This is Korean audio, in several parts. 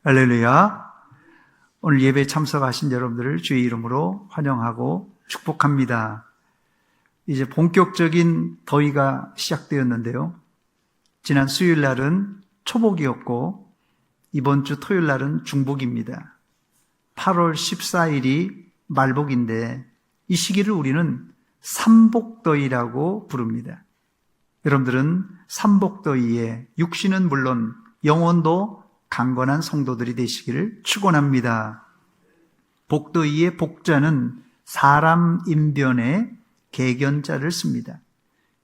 할렐루야. 오늘 예배에 참석하신 여러분들을 주의 이름으로 환영하고 축복합니다. 이제 본격적인 더위가 시작되었는데요. 지난 수요일 날은 초복이었고 이번 주 토요일 날은 중복입니다. 8월 14일이 말복인데 이 시기를 우리는 삼복더위라고 부릅니다. 여러분들은 삼복더위에 육신은 물론 영혼도 강건한 성도들이 되시기를 축원합니다. 복더위의 복자는 사람 인변에 개견자를 씁니다.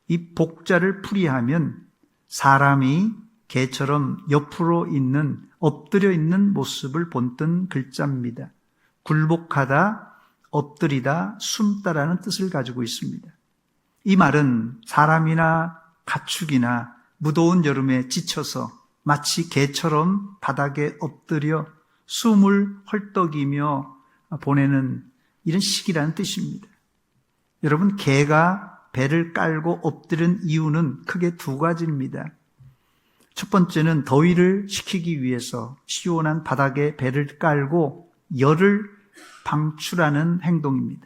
이 복자를 풀이하면 사람이 개처럼 옆으로 있는 엎드려 있는 모습을 본뜬 글자입니다. 굴복하다, 엎드리다, 숨다라는 뜻을 가지고 있습니다. 이 말은 사람이나 가축이나 무더운 여름에 지쳐서 마치 개처럼 바닥에 엎드려 숨을 헐떡이며 보내는 이런 시기라는 뜻입니다. 여러분, 개가 배를 깔고 엎드린 이유는 크게 두 가지입니다. 첫 번째는 더위를 식히기 위해서 시원한 바닥에 배를 깔고 열을 방출하는 행동입니다.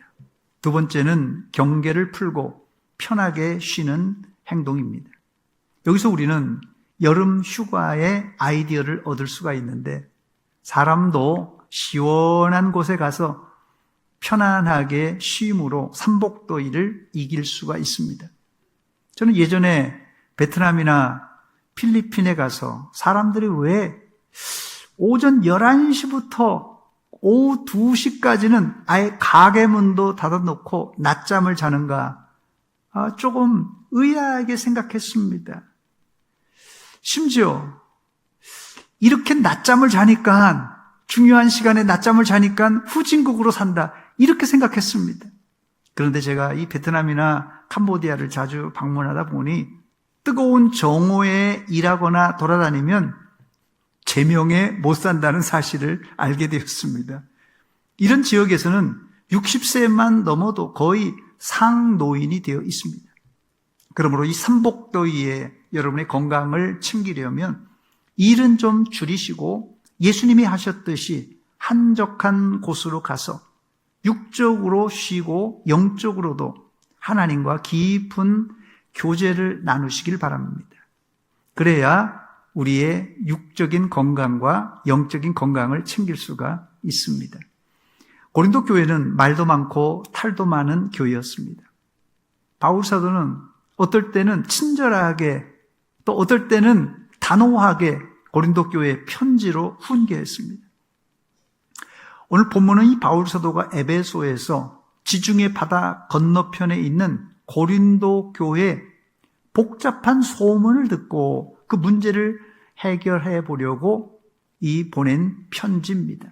두 번째는 경계를 풀고 편하게 쉬는 행동입니다. 여기서 우리는 여름 휴가의 아이디어를 얻을 수가 있는데 사람도 시원한 곳에 가서 편안하게 쉼으로 삼복더위를 이길 수가 있습니다. 저는 예전에 베트남이나 필리핀에 가서 사람들이 왜 오전 11시부터 오후 2시까지는 아예 가게 문도 닫아놓고 낮잠을 자는가 조금 의아하게 생각했습니다. 심지어 이렇게 낮잠을 자니까 중요한 시간에 낮잠을 자니까 후진국으로 산다 이렇게 생각했습니다. 그런데 제가 이 베트남이나 캄보디아를 자주 방문하다 보니 뜨거운 정오에 일하거나 돌아다니면 제명에 못 산다는 사실을 알게 되었습니다. 이런 지역에서는 60세만 넘어도 거의 상노인이 되어 있습니다. 그러므로 이 삼복더위에 여러분의 건강을 챙기려면 일은 좀 줄이시고 예수님이 하셨듯이 한적한 곳으로 가서 육적으로 쉬고 영적으로도 하나님과 깊은 교제를 나누시길 바랍니다. 그래야 우리의 육적인 건강과 영적인 건강을 챙길 수가 있습니다. 고린도 교회는 말도 많고 탈도 많은 교회였습니다. 바울 사도는 어떨 때는 친절하게 또 어떨 때는 단호하게 고린도 교회에 편지로 훈계했습니다. 오늘 본문은 이 바울 사도가 에베소에서 지중해 바다 건너편에 있는 고린도 교회의 복잡한 소문을 듣고 그 문제를 해결해 보려고 보낸 편지입니다.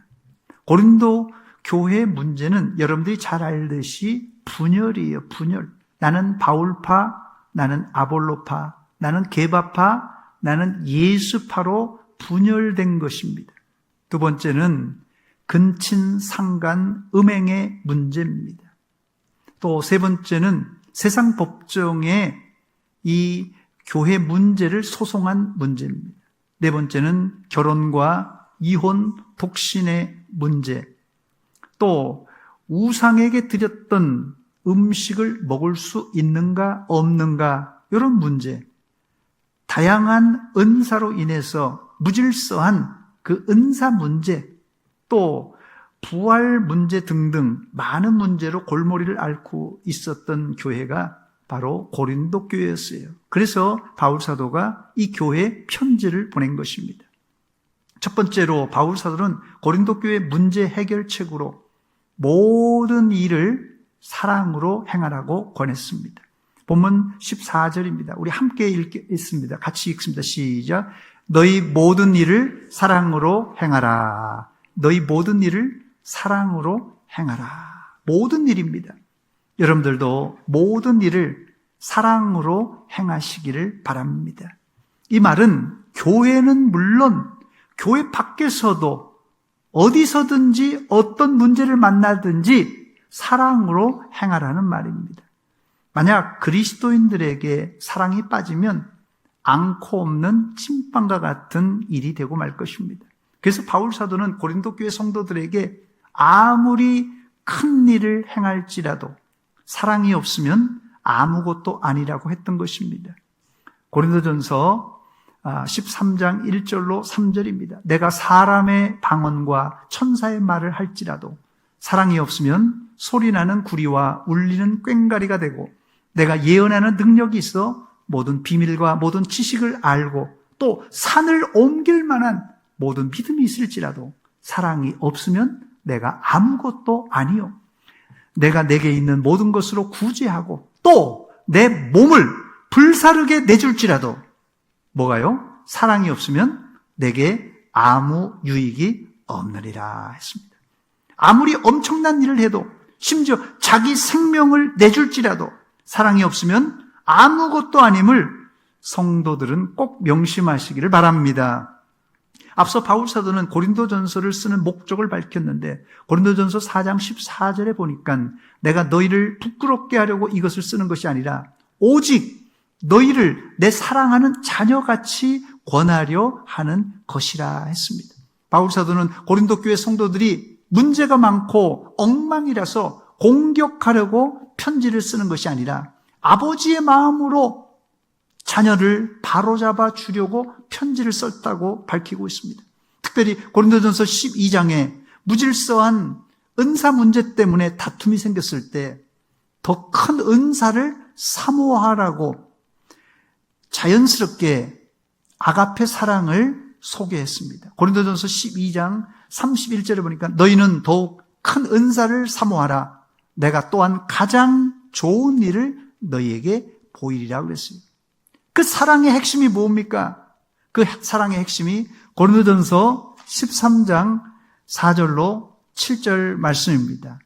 고린도 교회의 문제는 여러분들이 잘 알듯이 분열이에요. 분열. 나는 바울파, 나는 아볼로파, 나는 게바파, 나는 예수파로 분열된 것입니다. 두 번째는 근친상간 음행의 문제입니다. 또 세 번째는 세상 법정에 이 교회 문제를 소송한 문제입니다. 네 번째는 결혼과 이혼, 독신의 문제, 또 우상에게 드렸던 음식을 먹을 수 있는가 없는가 이런 문제, 다양한 은사로 인해서 무질서한 그 은사 문제, 또 부활 문제 등등 많은 문제로 골머리를 앓고 있었던 교회가 바로 고린도 교회였어요. 그래서 바울 사도가 이 교회에 편지를 보낸 것입니다. 첫 번째로 바울 사도는 고린도 교회 문제 해결책으로 모든 일을 사랑으로 행하라고 권했습니다. 본문 14절입니다. 우리 함께 읽습니다. 같이 읽습니다. 시작. 너희 모든 일을 사랑으로 행하라. 너희 모든 일을 사랑으로 행하라. 모든 일입니다. 여러분들도 모든 일을 사랑으로 행하시기를 바랍니다. 이 말은 교회는 물론 교회 밖에서도 어디서든지 어떤 문제를 만나든지 사랑으로 행하라는 말입니다. 만약 그리스도인들에게 사랑이 빠지면 앙코 없는 찐빵과 같은 일이 되고 말 것입니다. 그래서 바울 사도는 고린도 교회 성도들에게 아무리 큰 일을 행할지라도 사랑이 없으면 아무것도 아니라고 했던 것입니다. 고린도전서 13장 1절로 3절입니다. 내가 사람의 방언과 천사의 말을 할지라도 사랑이 없으면 소리나는 구리와 울리는 꽹과리가 되고, 내가 예언하는 능력이 있어 모든 비밀과 모든 지식을 알고 또 산을 옮길 만한 모든 믿음이 있을지라도 사랑이 없으면 내가 아무것도 아니요. 내가 내게 있는 모든 것으로 구제하고 또 내 몸을 불사르게 내줄지라도 뭐가요? 사랑이 없으면 내게 아무 유익이 없느니라 했습니다. 아무리 엄청난 일을 해도, 심지어 자기 생명을 내줄지라도 사랑이 없으면 아무것도 아님을 성도들은 꼭 명심하시기를 바랍니다. 앞서 바울 사도는 고린도전서를 쓰는 목적을 밝혔는데, 고린도전서 4장 14절에 보니까 내가 너희를 부끄럽게 하려고 이것을 쓰는 것이 아니라 오직 너희를 내 사랑하는 자녀같이 권하려 하는 것이라 했습니다. 바울 사도는 고린도 교회 성도들이 문제가 많고 엉망이라서 공격하려고 편지를 쓰는 것이 아니라 아버지의 마음으로 자녀를 바로잡아 주려고 편지를 썼다고 밝히고 있습니다. 특별히 고린도전서 12장에 무질서한 은사 문제 때문에 다툼이 생겼을 때 더 큰 은사를 사모하라고 자연스럽게 아가페 사랑을 소개했습니다. 고린도전서 12장 31절에 보니까 너희는 더욱 큰 은사를 사모하라. 내가 또한 가장 좋은 일을 너희에게 보이리라고 그랬어요. 그 사랑의 핵심이 뭡니까? 그 사랑의 핵심이 고린도전서 13장 4절로 7절 말씀입니다.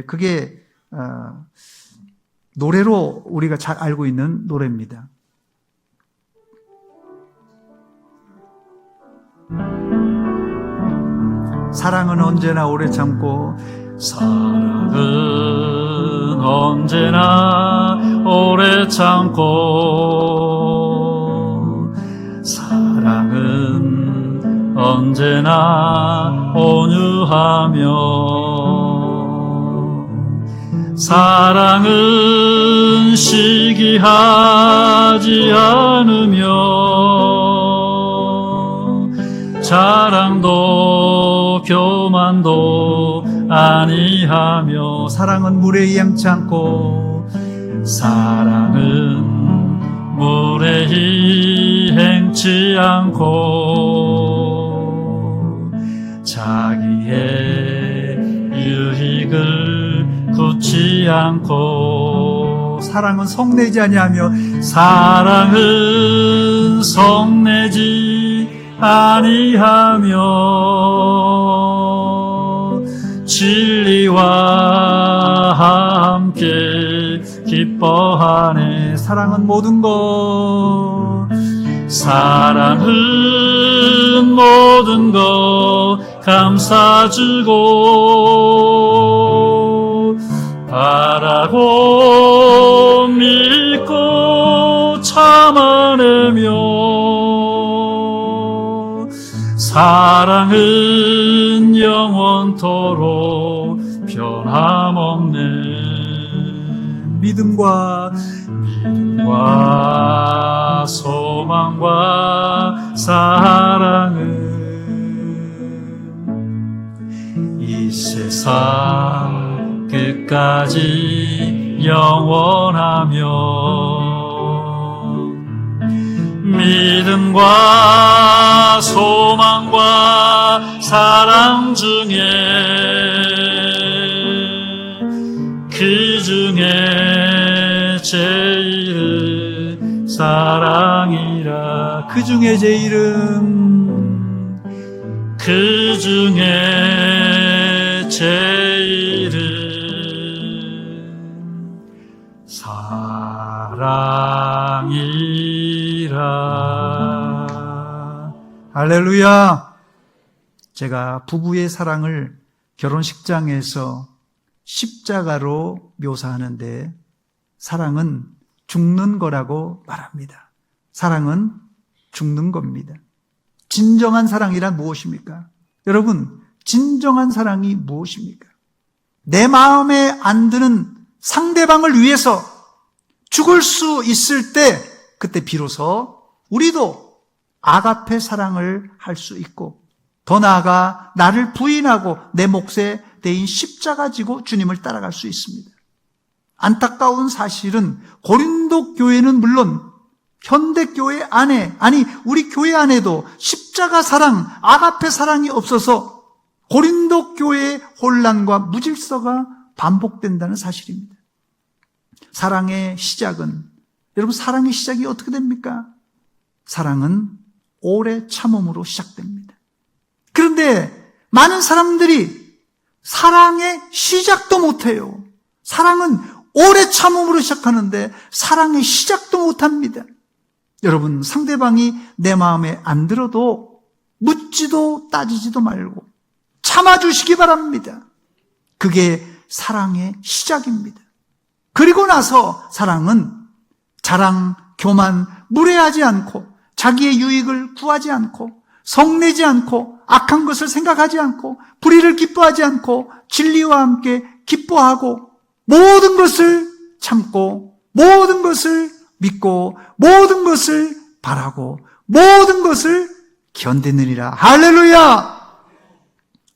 그게 노래로 우리가 잘 알고 있는 노래입니다. 사랑은 언제나 오래 참고, 사랑은 언제나 오래 참고, 사랑은 언제나 온유하며, 사랑은 시기하지 않으며, 자랑도 교만도 아니하며, 사랑은 물에 양치 않고, 사랑은 물에 행치 않고, 자기의 유익을 굳지 않고, 사랑은 성내지 아니하며, 사랑은 성내지 아니하며, 진리와 함께 기뻐하네. 사랑은 모든 것, 사랑은 모든 것 감싸주고, 바라고 믿고 참아내며, 사랑은 영원토록 변함없네. 믿음과 소망과 사랑은 이 세상 끝까지 영원하며, 믿음과 소망과 사랑 중에 그 중에 제일은 사랑이라. 그 중에 제일은, 그 중에 제일은 사랑이라. 할렐루야. 제가 부부의 사랑을 결혼식장에서 십자가로 묘사하는데, 사랑은 죽는 거라고 말합니다. 사랑은 죽는 겁니다. 진정한 사랑이란 무엇입니까? 여러분, 진정한 사랑이 무엇입니까? 내 마음에 안 드는 상대방을 위해서 죽을 수 있을 때, 그때 비로소 우리도 아가페 사랑을 할 수 있고, 더 나아가 나를 부인하고 내 몫에 대인 십자가 지고 주님을 따라갈 수 있습니다. 안타까운 사실은 고린도 교회는 물론 현대교회 안에, 아니 우리 교회 안에도 십자가 사랑, 아가페 사랑이 없어서 고린도 교회의 혼란과 무질서가 반복된다는 사실입니다. 사랑의 시작은, 여러분 사랑의 시작이 어떻게 됩니까? 사랑은 오래 참음으로 시작됩니다. 그런데 많은 사람들이 사랑의 시작도 못해요. 사랑은 오래 참음으로 시작하는데 사랑의 시작도 못합니다. 여러분, 상대방이 내 마음에 안 들어도 묻지도 따지지도 말고 참아주시기 바랍니다. 그게 사랑의 시작입니다. 그리고 나서 사랑은 자랑, 교만, 무례하지 않고 자기의 유익을 구하지 않고 성내지 않고 악한 것을 생각하지 않고 불의를 기뻐하지 않고 진리와 함께 기뻐하고 모든 것을 참고 모든 것을 믿고 모든 것을 바라고 모든 것을 견디느니라. 할렐루야!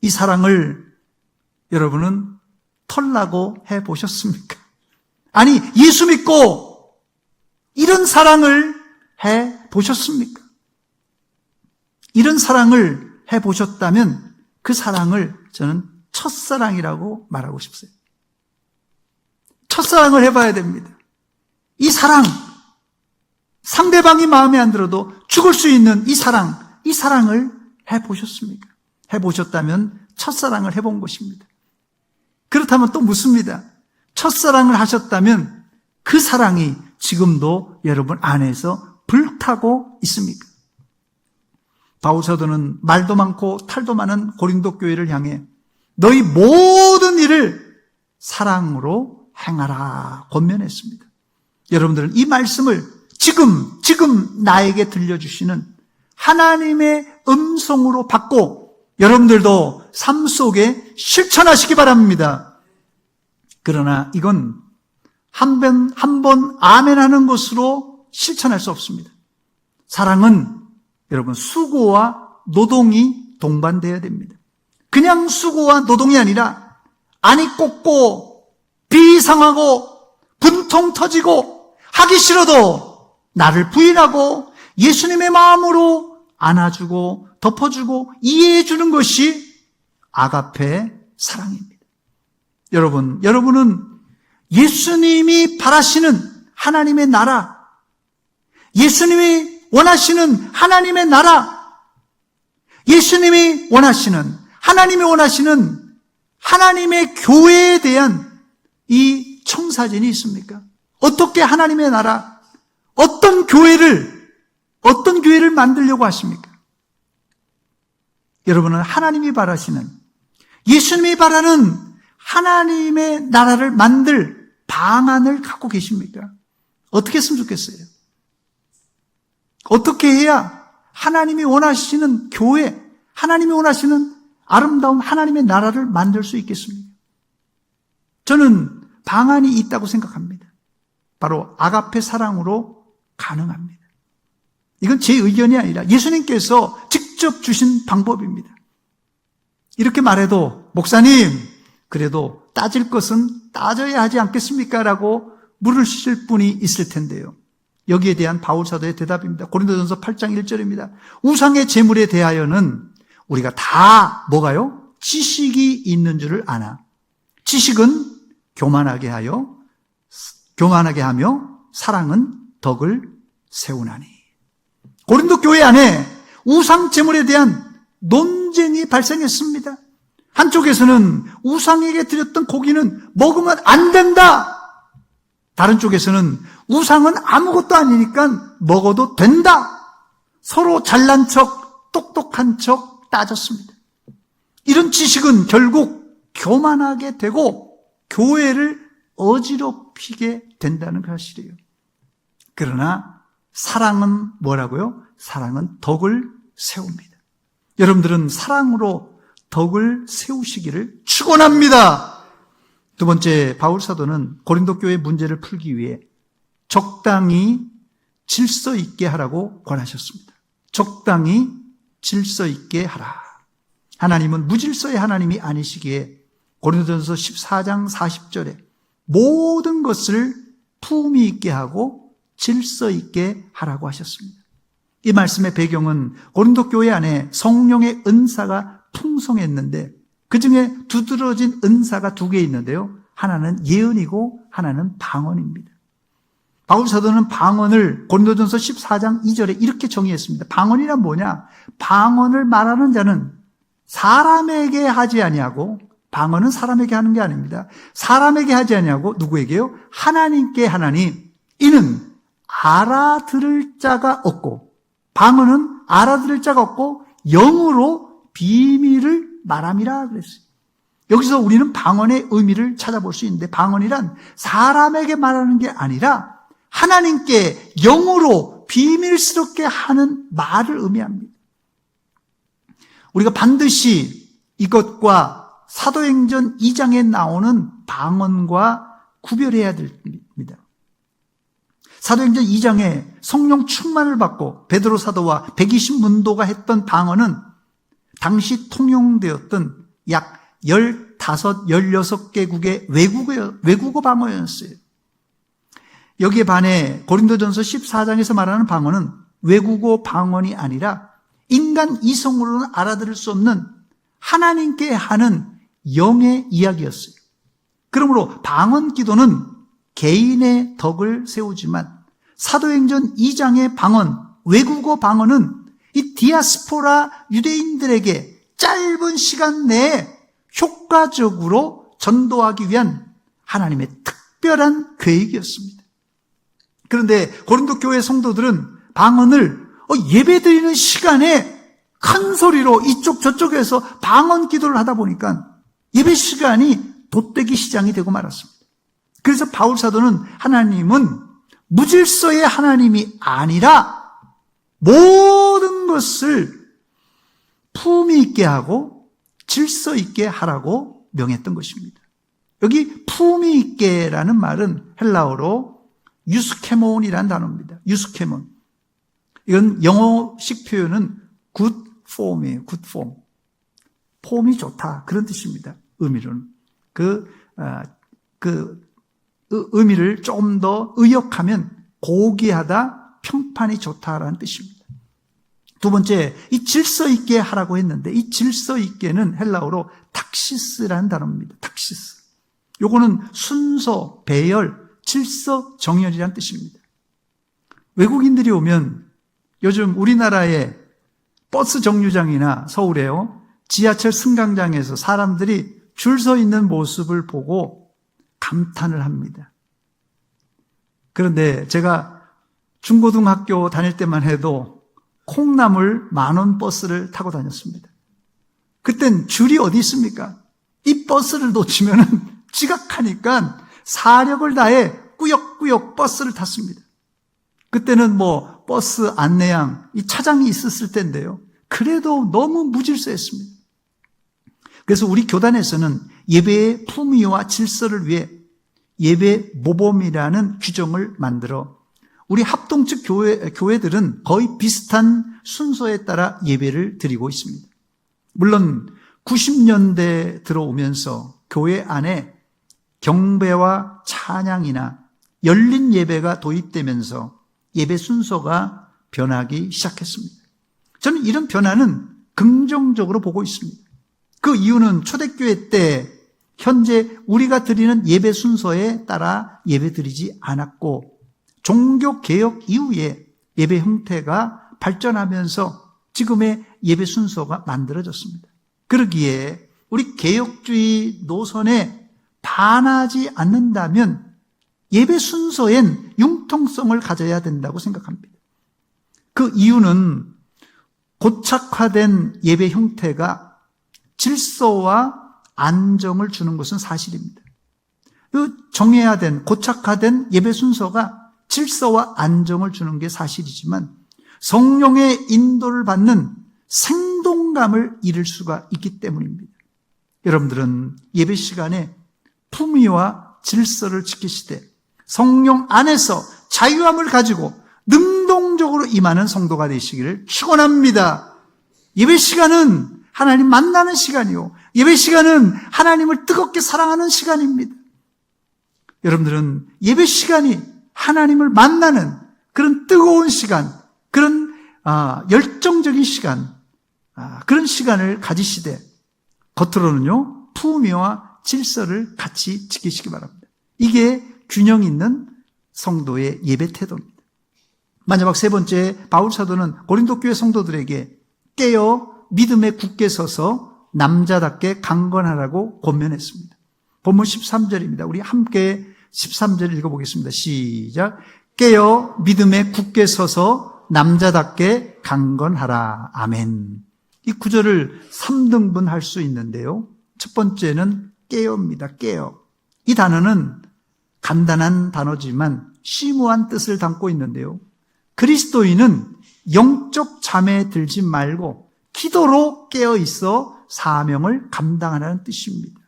이 사랑을 여러분은 털라고 해보셨습니까? 아니, 예수 믿고 이런 사랑을 해보셨습니까? 이런 사랑을 해보셨다면 그 사랑을 저는 첫사랑이라고 말하고 싶어요. 첫사랑을 해봐야 됩니다. 이 사랑, 상대방이 마음에 안 들어도 죽을 수 있는 이 사랑을 해보셨습니까? 해보셨다면 첫사랑을 해본 것입니다. 그렇다면 또 묻습니다. 첫사랑을 하셨다면 그 사랑이 지금도 여러분 안에서 불타고 있습니까? 바울 사도는 말도 많고 탈도 많은 고린도 교회를 향해 너희 모든 일을 사랑으로 행하라 권면했습니다. 여러분들은 이 말씀을 지금 나에게 들려주시는 하나님의 음성으로 받고 여러분들도 삶 속에 실천하시기 바랍니다. 그러나 이건 한 번 아멘 하는 것으로 실천할 수 없습니다. 사랑은 여러분 수고와 노동이 동반되어야 됩니다. 그냥 수고와 노동이 아니라 안이 꽂고 비상하고 분통 터지고 하기 싫어도 나를 부인하고 예수님의 마음으로 안아주고 덮어주고 이해해주는 것이 아가페 사랑입니다. 여러분은 예수님이 바라시는 하나님의 나라, 예수님이 원하시는 하나님의 나라, 예수님이 원하시는, 하나님이 원하시는 하나님의 교회에 대한 이 청사진이 있습니까? 어떻게 하나님의 나라, 어떤 교회를 만들려고 하십니까? 여러분은 하나님이 바라시는, 예수님이 바라는 하나님의 나라를 만들 방안을 갖고 계십니까? 어떻게 했으면 좋겠어요? 어떻게 해야 하나님이 원하시는 교회, 하나님이 원하시는 아름다운 하나님의 나라를 만들 수 있겠습니까? 저는 방안이 있다고 생각합니다. 바로 아가페 사랑으로 가능합니다. 이건 제 의견이 아니라 예수님께서 직접 주신 방법입니다. 이렇게 말해도 목사님, 그래도 따질 것은 따져야 하지 않겠습니까? 라고 물으실 분이 있을 텐데요. 여기에 대한 바울 사도의 대답입니다. 고린도전서 8장 1절입니다. 우상의 제물에 대하여는 우리가 다 뭐가요? 지식이 있는 줄을 아나. 지식은 교만하게 하며 사랑은 덕을 세우나니. 고린도 교회 안에 우상 제물에 대한 논쟁이 발생했습니다. 한쪽에서는 우상에게 드렸던 고기는 먹으면 안 된다. 다른 쪽에서는 우상은 아무것도 아니니까 먹어도 된다. 서로 잘난 척, 똑똑한 척 따졌습니다. 이런 지식은 결국 교만하게 되고 교회를 어지럽히게 된다는 사실이에요. 그러나 사랑은 뭐라고요? 사랑은 덕을 세웁니다. 여러분들은 사랑으로 덕을 세우시기를 축원합니다. 두 번째, 바울 사도는 고린도 교회 문제를 풀기 위해 적당히 질서 있게 하라고 권하셨습니다. 적당히 질서 있게 하라. 하나님은 무질서의 하나님이 아니시기에 고린도전서 14장 40절에 모든 것을 품위 있게 하고 질서 있게 하라고 하셨습니다. 이 말씀의 배경은 고린도 교회 안에 성령의 은사가 풍성했는데 그중에 두드러진 은사가 두 개 있는데요. 하나는 예언이고 하나는 방언입니다. 바울 사도는 방언을 고린도전서 14장 2절에 이렇게 정의했습니다. 방언이란 뭐냐? 방언을 말하는 자는 사람에게 하지 아니하고, 방언은 사람에게 하는 게 아닙니다. 사람에게 하지 아니하고 누구에게요? 하나님께 하나니 이는 알아들을 자가 없고, 방언은 알아들을 자가 없고 영으로 비밀을 말함이라 그랬어요. 여기서 우리는 방언의 의미를 찾아볼 수 있는데, 방언이란 사람에게 말하는 게 아니라 하나님께 영으로 비밀스럽게 하는 말을 의미합니다. 우리가 반드시 이것과 사도행전 2장에 나오는 방언과 구별해야 됩니다. 사도행전 2장에 성령 충만을 받고 베드로 사도와 120문도가 했던 방언은 당시 통용되었던 약 15, 16개국의 외국어 방언이었어요. 여기에 반해 고린도전서 14장에서 말하는 방언은 외국어 방언이 아니라 인간 이성으로는 알아들을 수 없는 하나님께 하는 영의 이야기였어요. 그러므로 방언 기도는 개인의 덕을 세우지만 사도행전 2장의 방언, 외국어 방언은 이 디아스포라 유대인들에게 짧은 시간 내에 효과적으로 전도하기 위한 하나님의 특별한 계획이었습니다. 그런데 고린도 교회 성도들은 방언을 예배드리는 시간에 큰 소리로 이쪽 저쪽에서 방언 기도를 하다 보니까 예배 시간이 돛대기 시장이 되고 말았습니다. 그래서 바울 사도는 하나님은 무질서의 하나님이 아니라 모든 것을 품위 있게 하고 질서 있게 하라고 명했던 것입니다. 여기 품위 있게라는 말은 헬라어로 유스케몬이라는 단어입니다. 유스케몬. 이건 영어식 표현은 good form이에요. good form. 폼이 좋다. 그런 뜻입니다. 의미로는. 의미를 좀 더 의역하면 고귀하다, 평판이 좋다라는 뜻입니다. 두 번째, 이 질서 있게 하라고 했는데 이 질서 있게는 헬라어로 탁시스라는 단어입니다. 탁시스. 요거는 순서, 배열, 질서, 정연이라는 뜻입니다. 외국인들이 오면 요즘 우리나라의 버스 정류장이나 서울에요, 지하철 승강장에서 사람들이 줄 서 있는 모습을 보고 감탄을 합니다. 그런데 제가 중고등학교 다닐 때만 해도 콩나물 10,000원 버스를 타고 다녔습니다. 그땐 줄이 어디 있습니까? 이 버스를 놓치면은 지각하니까 사력을 다해 꾸역꾸역 버스를 탔습니다. 그때는 버스 안내양, 이 차장이 있었을 텐데요. 그래도 너무 무질서했습니다. 그래서 우리 교단에서는 예배의 품위와 질서를 위해 예배 모범이라는 규정을 만들어 우리 합동측 교회들은 거의 비슷한 순서에 따라 예배를 드리고 있습니다. 물론 90년대 들어오면서 교회 안에 경배와 찬양이나 열린 예배가 도입되면서 예배 순서가 변하기 시작했습니다. 저는 이런 변화는 긍정적으로 보고 있습니다. 그 이유는 초대교회 때 현재 우리가 드리는 예배 순서에 따라 예배 드리지 않았고 종교개혁 이후에 예배 형태가 발전하면서 지금의 예배 순서가 만들어졌습니다. 그러기에 우리 개혁주의 노선에 반하지 않는다면 예배 순서엔 융통성을 가져야 된다고 생각합니다. 그 이유는 고착화된 예배 형태가 질서와 안정을 주는 것은 사실입니다. 그 정해야 된 고착화된 예배 순서가 질서와 안정을 주는 게 사실이지만 성령의 인도를 받는 생동감을 잃을 수가 있기 때문입니다. 여러분들은 예배 시간에 품위와 질서를 지키시되 성령 안에서 자유함을 가지고 능동적으로 임하는 성도가 되시기를 축원합니다. 예배 시간은 하나님 만나는 시간이요, 예배 시간은 하나님을 뜨겁게 사랑하는 시간입니다. 여러분들은 예배 시간이 하나님을 만나는 그런 뜨거운 시간, 그런 열정적인 시간, 그런 시간을 가지시되 겉으로는요 품위와 질서를 같이 지키시기 바랍니다. 이게 균형 있는 성도의 예배 태도입니다. 마지막 세 번째, 바울 사도는 고린도 교회 성도들에게 깨어 믿음에 굳게 서서 남자답게 강건하라고 권면했습니다. 본문 13절입니다. 우리 함께 13절 읽어보겠습니다. 시작. 깨어 믿음에 굳게 서서 남자답게 강건하라. 아멘. 이 구절을 3등분 할 수 있는데요. 첫 번째는 깨어입니다. 깨어. 이 단어는 간단한 단어지만 심오한 뜻을 담고 있는데요. 그리스도인은 영적 잠에 들지 말고 기도로 깨어 있어 사명을 감당하라는 뜻입니다.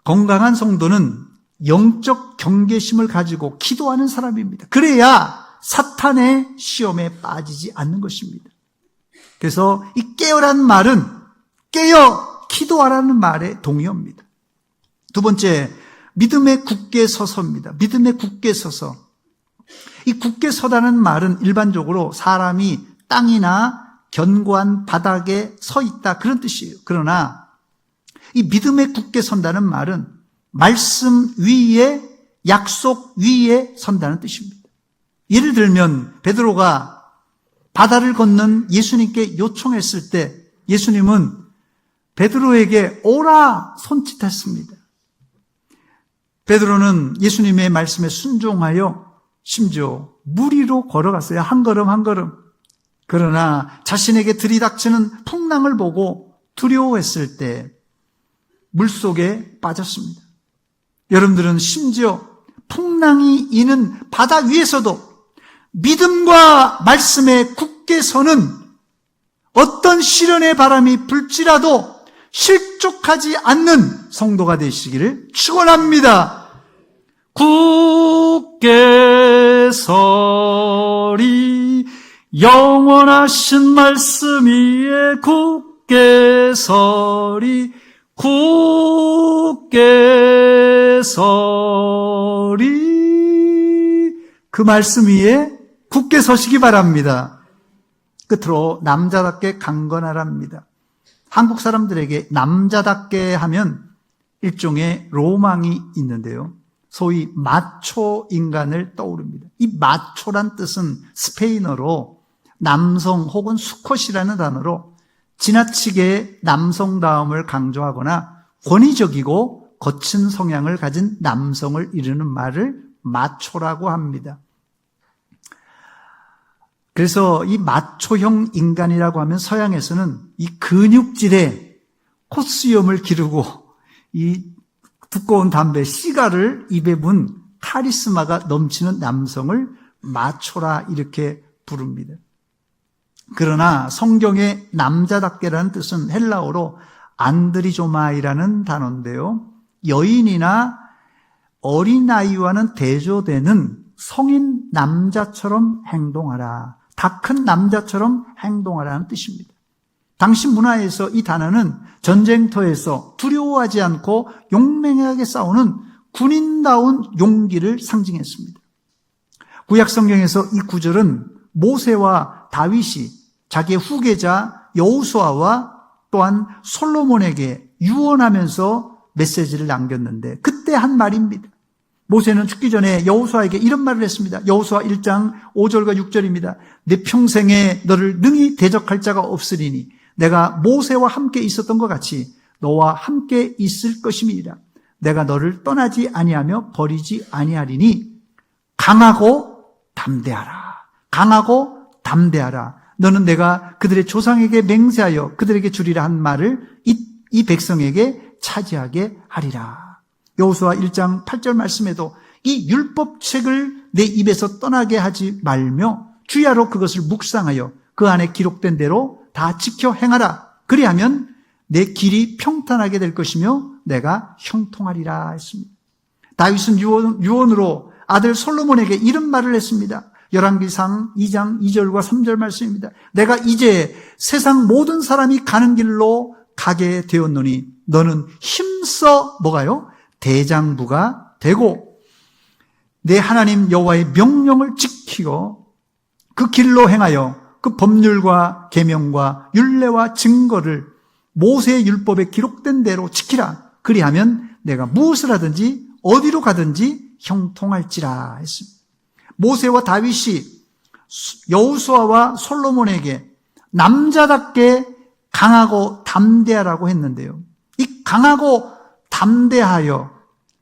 건강한 성도는 영적 경계심을 가지고 기도하는 사람입니다. 그래야 사탄의 시험에 빠지지 않는 것입니다. 그래서 이 깨어라는 말은 깨어 기도하라는 말에 동의합니다. 두 번째, 믿음에 굳게 서서입니다. 믿음에 굳게 서서. 이 굳게 서다는 말은 일반적으로 사람이 땅이나 견고한 바닥에 서 있다, 그런 뜻이에요. 그러나 이 믿음에 굳게 선다는 말은 말씀 위에, 약속 위에 선다는 뜻입니다. 예를 들면 베드로가 바다를 건넌 예수님께 요청했을 때 예수님은 베드로에게 오라 손짓했습니다. 베드로는 예수님의 말씀에 순종하여 심지어 물 위로 걸어갔어요. 한 걸음 한 걸음. 그러나 자신에게 들이닥치는 풍랑을 보고 두려워했을 때 물속에 빠졌습니다. 여러분들은 심지어 풍랑이 이는 바다 위에서도 믿음과 말씀에 굳게 서는 어떤 시련의 바람이 불지라도 실족하지 않는 성도가 되시기를 축원합니다. 굳게 서리 영원하신 말씀 위에 굳게 서리 굳게 서리 그 말씀 위에 굳게 서시기 바랍니다. 끝으로 남자답게 강건하랍니다. 한국 사람들에게 남자답게 하면 일종의 로망이 있는데요. 소위 마초 인간을 떠오릅니다. 이 마초란 뜻은 스페인어로 남성 혹은 수컷이라는 단어로 지나치게 남성다움을 강조하거나 권위적이고 거친 성향을 가진 남성을 이르는 말을 마초라고 합니다. 그래서 이 마초형 인간이라고 하면 서양에서는 이 근육질에 콧수염을 기르고 이 두꺼운 담배, 시가를 입에 문 카리스마가 넘치는 남성을 마초라 이렇게 부릅니다. 그러나 성경의 남자답게라는 뜻은 헬라어로 안드리조마이라는 단어인데요. 여인이나 어린아이와는 대조되는 성인 남자처럼 행동하라. 다 큰 남자처럼 행동하라는 뜻입니다. 당시 문화에서 이 단어는 전쟁터에서 두려워하지 않고 용맹하게 싸우는 군인다운 용기를 상징했습니다. 구약 성경에서 이 구절은 모세와 다윗이 자기의 후계자 여호수아와 또한 솔로몬에게 유언하면서 메시지를 남겼는데 그때 한 말입니다. 모세는 죽기 전에 여호수아에게 이런 말을 했습니다. 여호수아 1장 5절과 6절입니다. 내 평생에 너를 능히 대적할 자가 없으리니 내가 모세와 함께 있었던 것 같이 너와 함께 있을 것임이니라. 내가 너를 떠나지 아니하며 버리지 아니하리니 강하고 담대하라. 강하고 담대하라. 너는 내가 그들의 조상에게 맹세하여 그들에게 주리라 한 말을 이 백성에게 차지하게 하리라. 여호수아 1장 8절 말씀에도 이 율법책을 내 입에서 떠나게 하지 말며 주야로 그것을 묵상하여 그 안에 기록된 대로 다 지켜 행하라. 그리하면 내 길이 평탄하게 될 것이며 내가 형통하리라 했습니다. 다윗은 유언으로 아들 솔로몬에게 이런 말을 했습니다. 열왕기상 2장 2절과 3절 말씀입니다. 내가 이제 세상 모든 사람이 가는 길로 가게 되었노니 너는 힘써 뭐가요? 대장부가 되고 내 하나님 여호와의 명령을 지키고 그 길로 행하여 그 법률과 계명과 율례와 증거를 모세의 율법에 기록된 대로 지키라. 그리하면 내가 무엇을 하든지 어디로 가든지 형통할지라 했습니다. 모세와 다윗이 여호수아와 솔로몬에게 남자답게 강하고 담대하라고 했는데요. 이 강하고 담대하여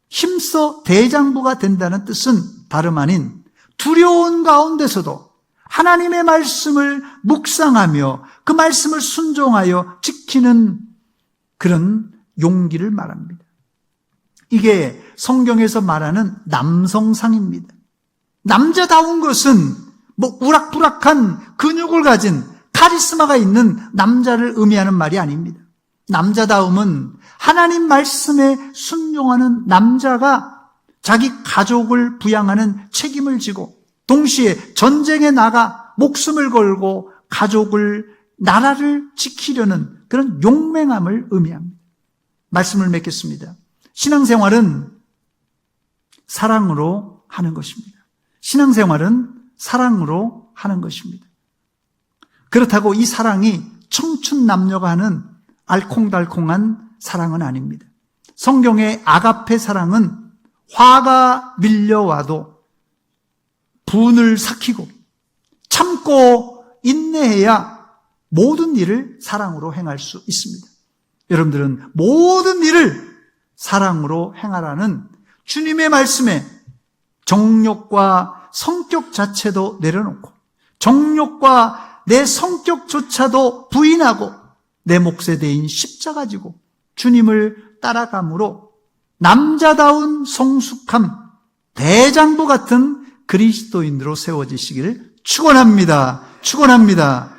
힘써 대장부가 된다는 뜻은 다름 아닌 두려운 가운데서도 하나님의 말씀을 묵상하며 그 말씀을 순종하여 지키는 그런 용기를 말합니다. 이게 성경에서 말하는 남성상입니다. 남자다운 것은 우락부락한 근육을 가진 카리스마가 있는 남자를 의미하는 말이 아닙니다. 남자다움은 하나님 말씀에 순종하는 남자가 자기 가족을 부양하는 책임을 지고 동시에 전쟁에 나가 목숨을 걸고 가족을, 나라를 지키려는 그런 용맹함을 의미합니다. 말씀을 맺겠습니다. 신앙생활은 사랑으로 하는 것입니다. 신앙생활은 사랑으로 하는 것입니다. 그렇다고 이 사랑이 청춘 남녀가 하는 알콩달콩한 사랑은 아닙니다. 성경의 아가페 사랑은 화가 밀려와도 분을 삭히고 참고 인내해야 모든 일을 사랑으로 행할 수 있습니다. 여러분들은 모든 일을 사랑으로 행하라는 주님의 말씀에 정욕과 성격 자체도 내려놓고 정욕과 내 성격조차도 부인하고 내 몫에 대인 십자가 지고 주님을 따라감으로 남자다운 성숙함, 대장부 같은 그리스도인으로 세워지시기를 축원합니다. 축원합니다.